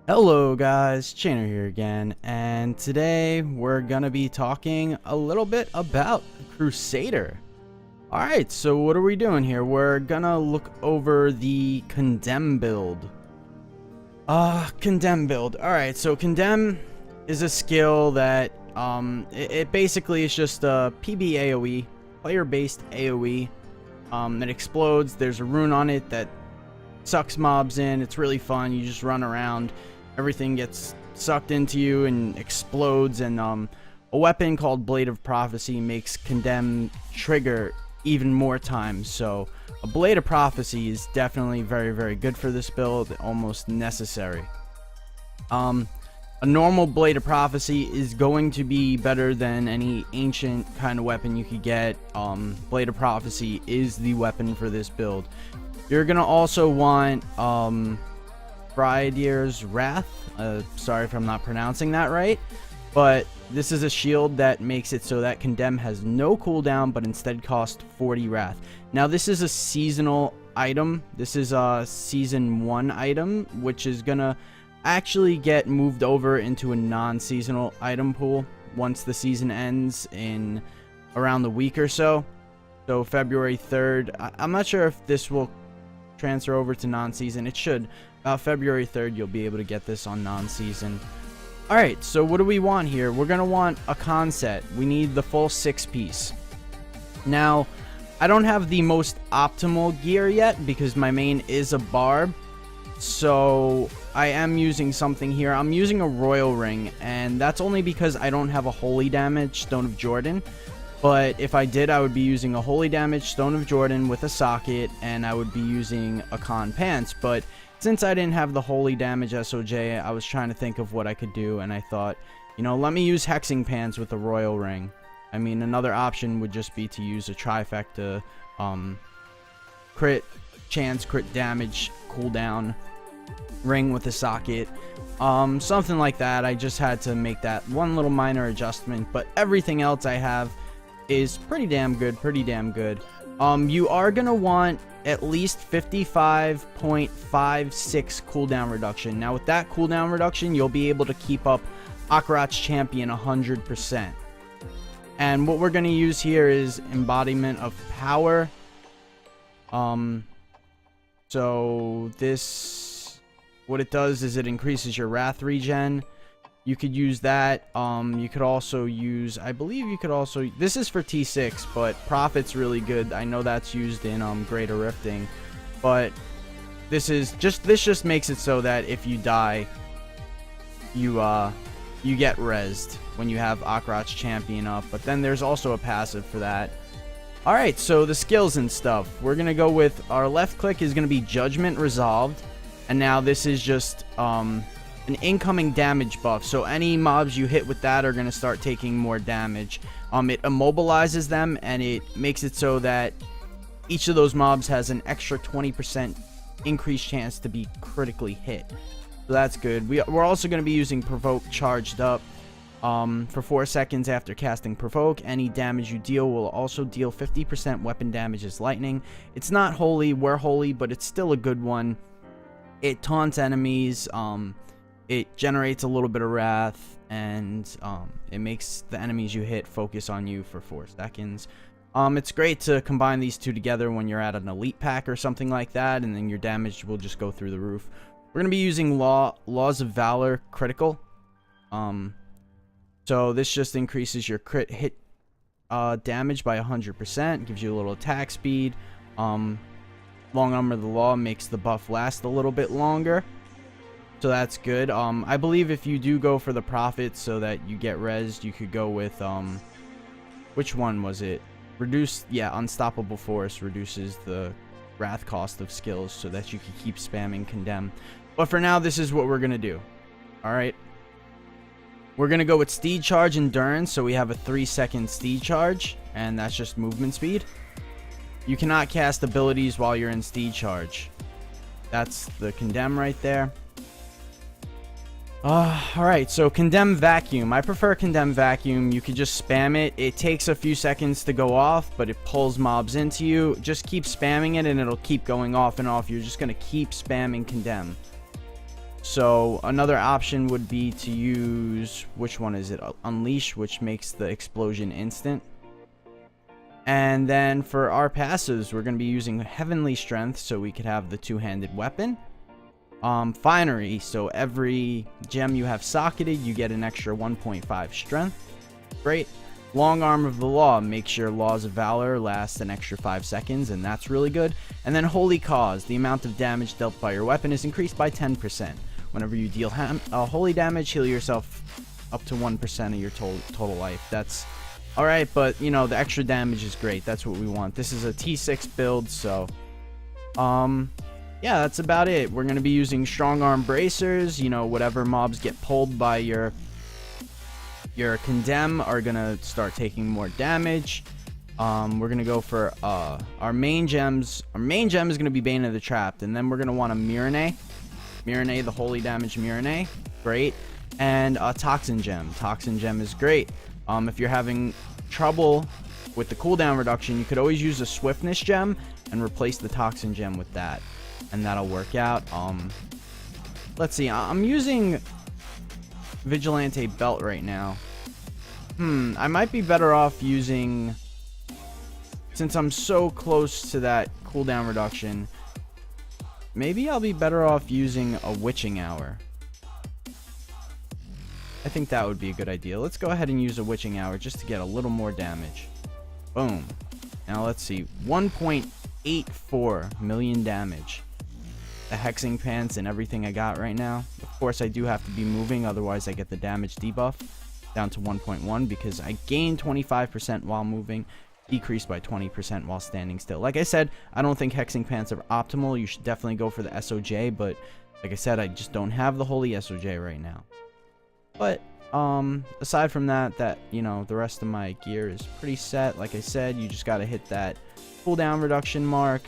Hello guys, Chainer here again, and today we're gonna be talking a little bit about Crusader. Alright, so what are we doing here? We're gonna look over the Condem build. Condem build. Alright, so Condem is a skill that, it basically is just a PB AoE, player-based AoE, that explodes. There's a rune on it that sucks mobs in. It's really fun. You just run around. Everything gets sucked into you and explodes, and a weapon called Blade of Prophecy makes Condem trigger even more times. So a Blade of Prophecy is definitely very, very good for this build, almost necessary. A normal Blade of Prophecy is going to be better than any ancient kind of weapon you could get. Blade of Prophecy is the weapon for this build. You're gonna also want Fridier's Wrath. Sorry if I'm not pronouncing that right, but this is a shield that makes it so that Condem has no cooldown, but instead costs 40 Wrath. Now this is a seasonal item. This is a season 1 item, which is gonna actually get moved over into a non-seasonal item pool once the season ends in around the week or so. So February 3rd. I'm not sure if this will transfer over to non-season. It should. About February 3rd, you'll be able to get this on non-season. Alright, so what do we want here? We're going to want a con set. We need the full 6-piece. Now, I don't have the most optimal gear yet because my main is a barb. So, I am using something here. I'm using a royal ring, and that's only because I don't have a holy damage Stone of Jordan. But if I did, I would be using a holy damage Stone of Jordan with a socket, and I would be using a con pants. But since I didn't have the holy damage SOJ, I was trying to think of what I could do, and I thought, you know, let me use hexing pants with a royal ring. I mean, another option would just be to use a trifecta, crit chance, crit damage, cooldown ring with a socket, something like that. I just had to make that one little minor adjustment, but everything else I have is pretty damn good. You are gonna want at least 55.56 cooldown reduction. Now with that cooldown reduction, you'll be able to keep up Akarat's champion 100%. And what we're gonna use here is embodiment of power. So this, what it does is it increases your wrath regen. You could use that. You could also use, I believe you could also, this is for T6, but Prophet's really good. I know that's used in Greater Rifting, but this just makes it so that if you die, you get rezzed when you have Akarat's champion up. But then there's also a passive for that. Alright, so the skills and stuff. We're gonna go with, our left click is gonna be Judgment Resolved, and now this is just an incoming damage buff. So any mobs you hit with that are going to start taking more damage. It immobilizes them, and it makes it so that each of those mobs has an extra 20% increased chance to be critically hit. So that's good. We're also going to be using Provoke charged up. For 4 seconds after casting Provoke, any damage you deal will also deal 50% weapon damage as lightning. It's not holy, we're holy, but it's still a good one. It taunts enemies, it generates a little bit of wrath, and it makes the enemies you hit focus on you for 4 seconds. It's great to combine these two together when you're at an elite pack or something like that, and then your damage will just go through the roof. We're going to be using Laws of Valor critical. So this just increases your crit hit damage by 100%, gives you a little attack speed. Long Armor of the Law makes the buff last a little bit longer. So that's good. I believe if you do go for the Prophet so that you get rezzed, you could go with, which one was it? Unstoppable Force reduces the wrath cost of skills so that you can keep spamming Condemn. But for now, this is what we're going to do. Alright. We're going to go with Steed Charge Endurance, so we have a 3-second Steed Charge, and that's just movement speed. You cannot cast abilities while you're in Steed Charge. That's the Condemn right there. Alright, so Condemn Vacuum. I prefer Condemn Vacuum. You could just spam it. It takes a few seconds to go off, but it pulls mobs into you. Just keep spamming it and it'll keep going off and off. You're just going to keep spamming Condemn. So another option would be to use, which one is it? Unleash, which makes the explosion instant. And then for our passives, we're going to be using Heavenly Strength, so we could have the two-handed weapon. Finery, so every gem you have socketed, you get an extra 1.5 strength. Great. Long Arm of the Law makes your Laws of Valor last an extra 5 seconds, and that's really good. And then Holy Cause, the amount of damage dealt by your weapon is increased by 10%. Whenever you deal holy damage, heal yourself up to 1% of your total life. That's alright, but you know, the extra damage is great. That's what we want. This is a T6 build, so yeah, that's about it. We're going to be using Strong Arm Bracers. You know, whatever mobs get pulled by your Condemn are going to start taking more damage. We're going to go for our main gems. Our main gem is going to be Bane of the Trapped, and then we're going to want a Mirane, the holy damage Mirane. Great. And a Toxin Gem. Toxin Gem is great. If you're having trouble with the cooldown reduction, you could always use a Swiftness Gem and replace the Toxin Gem with that, and that'll work out. Let's see. I'm using Vigilante Belt right now. I might be better off using, since I'm so close to that cooldown reduction, maybe I'll be better off using a Witching Hour. I think that would be a good idea. Let's go ahead and use a Witching Hour just to get a little more damage. Boom. Now let's see. 1.84 million damage. The Hexing Pants and everything I got right now. Of course, I do have to be moving, otherwise I get the damage debuff down to 1.1 because I gained 25% while moving, decreased by 20% while standing still. Like I said, I don't think Hexing Pants are optimal. You should definitely go for the SOJ, but like I said, I just don't have the holy SOJ right now. But aside from that, you know, the rest of my gear is pretty set. Like I said, you just got to hit that cooldown reduction mark.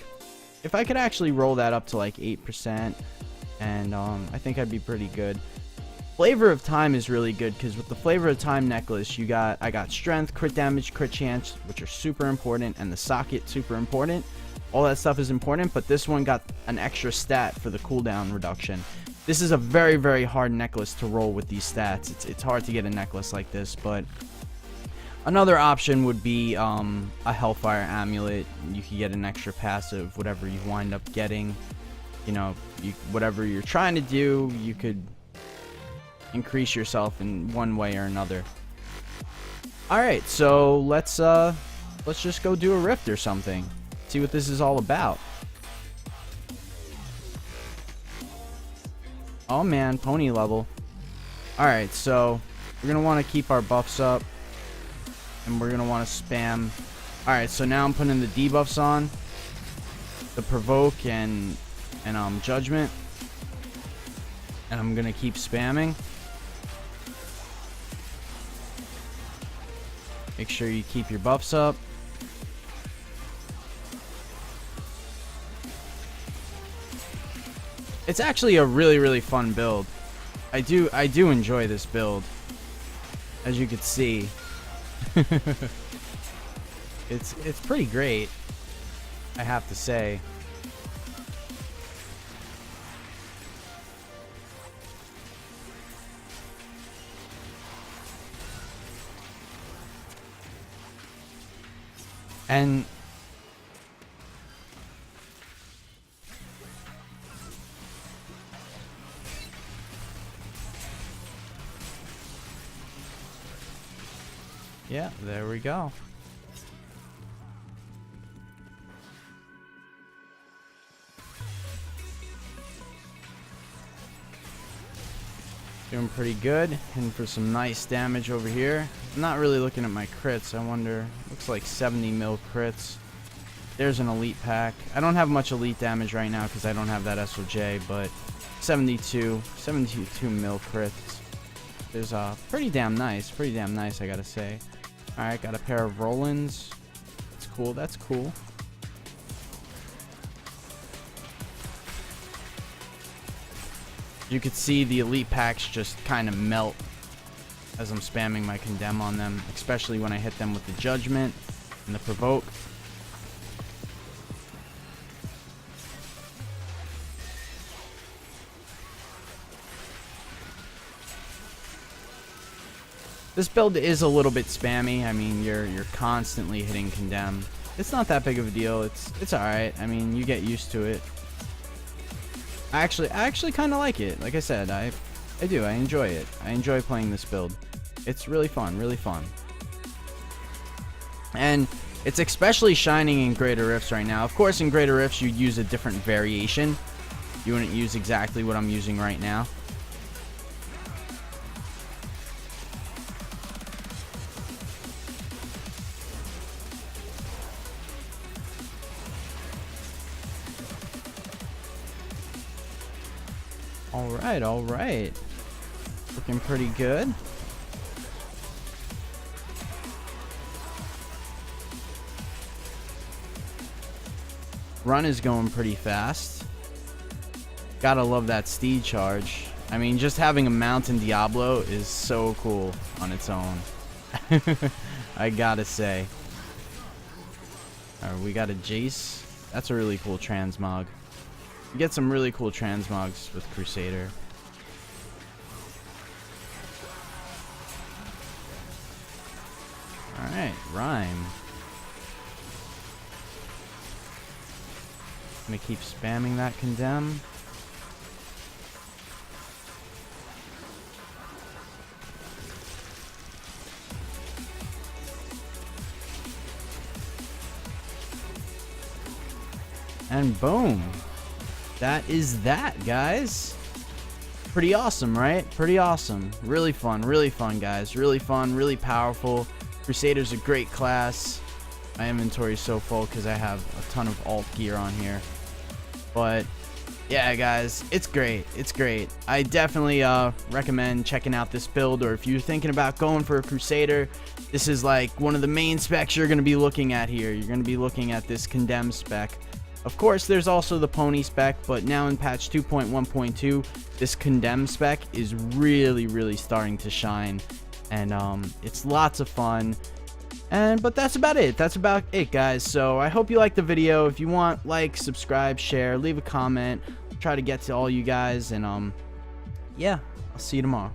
If I could actually roll that up to like 8%, and I think I'd be pretty good. Flavor of Time is really good because with the Flavor of Time necklace, I got strength, crit damage, crit chance, which are super important, and the socket super important. All that stuff is important, but this one got an extra stat for the cooldown reduction. This is a very, very hard necklace to roll with these stats. It's hard to get a necklace like this, but another option would be a Hellfire Amulet. You could get an extra passive, whatever you wind up getting. You know, whatever you're trying to do, you could increase yourself in one way or another. Alright, so let's just go do a rift or something. See what this is all about. Oh man, pony level. Alright, so we're going to want to keep our buffs up. And we're going to want to spam. Alright, so now I'm putting the debuffs on. The Provoke and Judgment. And I'm going to keep spamming. Make sure you keep your buffs up. It's actually a really, really fun build. I do enjoy this build. As you can see. It's pretty great, I have to say. And yeah, there we go. Doing pretty good, and for some nice damage over here. I'm not really looking at my crits. I wonder, looks like 70 mil crits. There's an elite pack. I don't have much elite damage right now because I don't have that SOJ, but 72 mil crits is pretty damn nice. I gotta say. Alright, got a pair of Rolands. That's cool. You could see the elite packs just kind of melt as I'm spamming my Condemn on them, especially when I hit them with the Judgment and the Provoke. This build is a little bit spammy. I mean, you're constantly hitting Condem. It's not that big of a deal. It's all right. I mean, you get used to it. I actually kind of like it. Like I said, I do. I enjoy it. I enjoy playing this build. It's really fun, really fun. And it's especially shining in Greater Rifts right now. Of course, in Greater Rifts, you'd use a different variation. You wouldn't use exactly what I'm using right now. All right. Looking pretty good. Run is going pretty fast. Gotta love that steed charge. I mean, just having a mount in Diablo is so cool on its own. I gotta say. Alright, we got a Jace. That's a really cool transmog. You get some really cool transmogs with Crusader. Alright, Rhyme. I'm gonna keep spamming that Condem. And boom. That is that, guys. Pretty awesome, right? Pretty awesome. Really fun, guys. Really fun, really powerful. Crusader's a great class. My inventory is so full because I have a ton of alt gear on here. But yeah, guys, it's great. It's great. I definitely recommend checking out this build, or if you're thinking about going for a Crusader, this is like one of the main specs you're going to be looking at here. You're going to be looking at this Condem spec. Of course, there's also the pony spec, but now in patch 2.1.2, this Condem spec is really starting to shine, and it's lots of fun. But that's about it. That's about it, guys. So I hope you liked the video. If you want, like, subscribe, share, leave a comment. I'll try to get to all you guys, and yeah, I'll see you tomorrow.